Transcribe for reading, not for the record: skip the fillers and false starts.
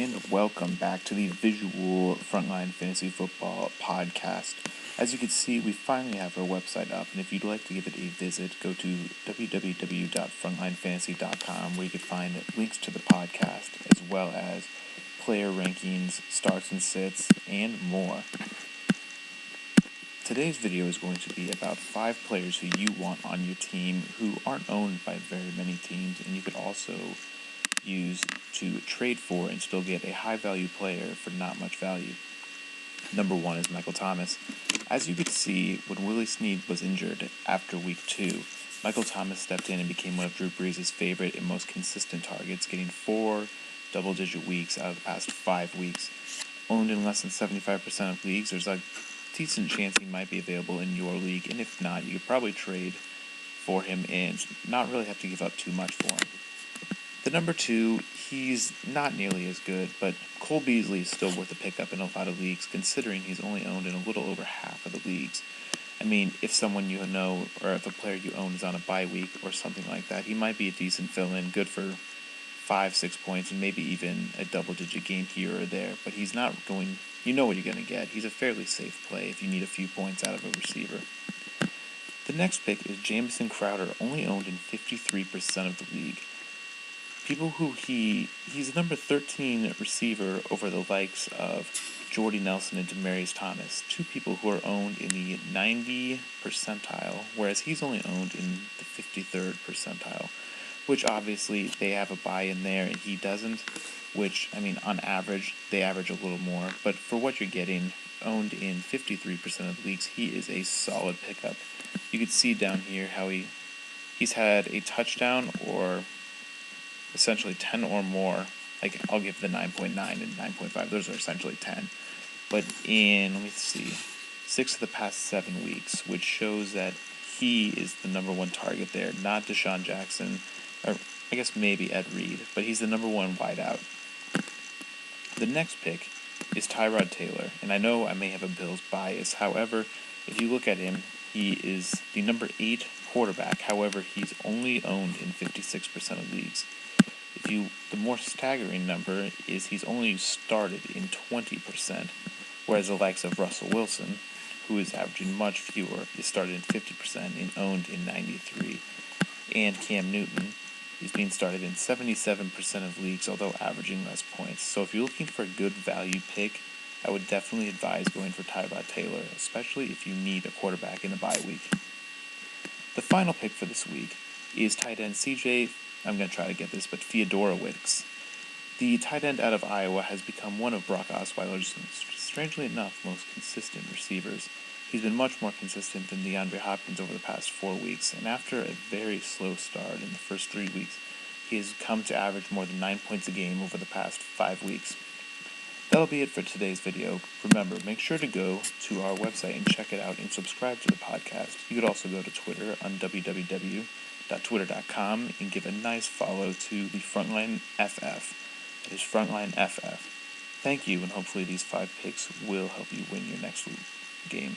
and welcome back to the Visual Frontline Fantasy Football podcast. As you can see, we finally have our website up, and if you'd like to give it a visit, go to www.frontlinefantasy.com, where you can find links to the podcast, as well as player rankings, starts and sits, and more. Today's video is going to be about 5 players who you want on your team who aren't owned by very many teams, and you could also use to trade for and still get a high-value player for not much value. Number 1 is Michael Thomas. As you could see, when Willie Snead was injured after week 2, Michael Thomas stepped in and became one of Drew Brees' favorite and most consistent targets, getting 4 double-digit weeks out of the past 5 weeks. Owned in less than 75% of leagues, there's a decent chance he might be available in your league, and if not, you could probably trade for him and not really have to give up too much for him. The number 2, he's not nearly as good, but Cole Beasley is still worth a pickup in a lot of leagues, considering he's only owned in a little over half of the leagues. I mean, if someone you know, or if a player you own is on a bye week or something like that, he might be a decent fill-in, good for 5-6 points, and maybe even a double-digit game here or there, but he's not going, you know what you're going to get. He's a fairly safe play if you need a few points out of a receiver. The next pick is Jamison Crowder, only owned in 53% of the league. He's a number 13 receiver over the likes of Jordy Nelson and Demaryius Thomas, 2 people who are owned in the 90 percentile, whereas he's only owned in the 53rd percentile, which obviously they have a buy in there and he doesn't, which, I mean, on average, they average a little more, but for what you're getting, owned in 53% of the leagues, he is a solid pickup. You can see down here how he's had a touchdown or essentially 10 or more. Like, I'll give the 9.9 and 9.5. Those are essentially 10. But in, 6 of the past 7 weeks, which shows that he is the number 1 target there, not Deshaun Jackson, or I guess maybe Ed Reed, but he's the number 1 wideout. The next pick is Tyrod Taylor, and I know I may have a Bills bias. However, if you look at him, he is the number 8 quarterback. However, he's only owned in 56% of leagues. The more staggering number is he's only started in 20%, whereas the likes of Russell Wilson, who is averaging much fewer, is started in 50% and owned in 93%. And Cam Newton is being started in 77% of leagues, although averaging less points. So if you're looking for a good value pick, I would definitely advise going for Tyrod Taylor, especially if you need a quarterback in a bye week. The final pick for this week is tight end I'm going to try to get this, but Theodore Wiggs. The tight end out of Iowa has become one of Brock Osweiler's, strangely enough, most consistent receivers. He's been much more consistent than DeAndre Hopkins over the past 4 weeks, and after a very slow start in the first 3 weeks, he has come to average more than 9 points a game over the past 5 weeks. That'll be it for today's video. Remember, make sure to go to our website and check it out and subscribe to the podcast. You could also go to Twitter on www.twitter.com and give a nice follow to the Frontline FF. That is Frontline FF. Thank you, and hopefully these 5 picks will help you win your next game.